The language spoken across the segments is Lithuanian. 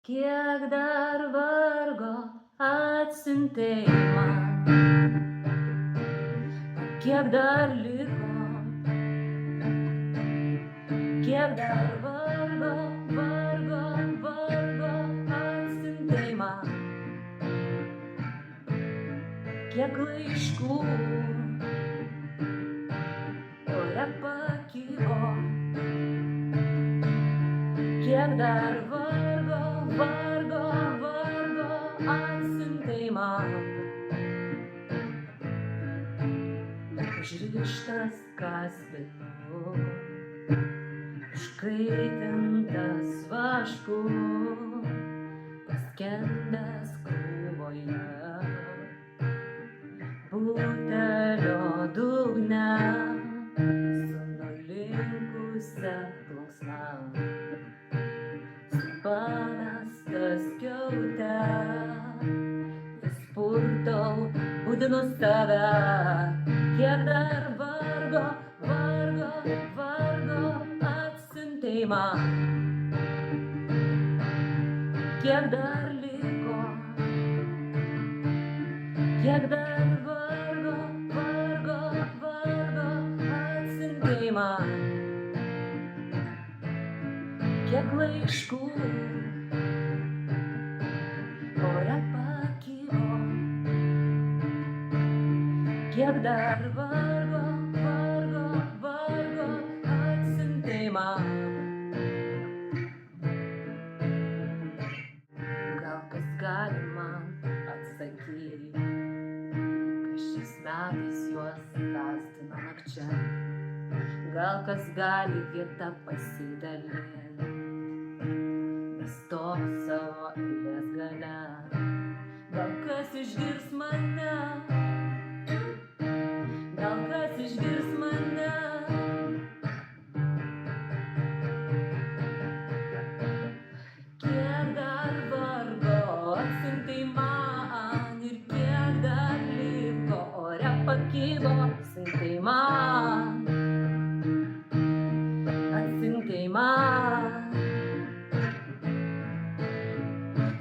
Kiek dar vargo atsiuntei man, kiek dar liko, kiek dar vargo atsiuntei man, kiek laiškų ore pakybo, kiek dar vargo atsiuntei man. Užrištas kaspinu, užkaitintas vašku, paskendęs krūvoje, butelio dugne, su nulinkusia plunksna, pamestas skiaute, vis purtau, būdinu save, kiek dar vargo atsiuntei man, kiek dar liko, kiek dar vargo atsiuntei man, kiek laiškų ore pakybo, kiek dar vargo atsiuntei man. Gal kas gali man atsakyti, kas šiais metais juos gąsdina nakčia, gal kas gali vietą pasidalinti, stovi savo eilės gale, gal kas išgirs mane, gal kas išgirs mane. Kiek dar vargo atsiuntei man ir kiek dar liko ore pakybo, atsiuntei man, atsiuntei man.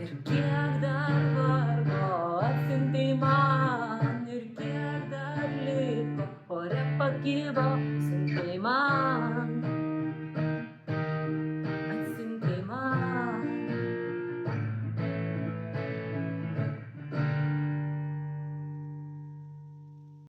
Ir kiek dar vargo atsiuntei man ir kiek dar liko ore pakybo, atsiuntei man.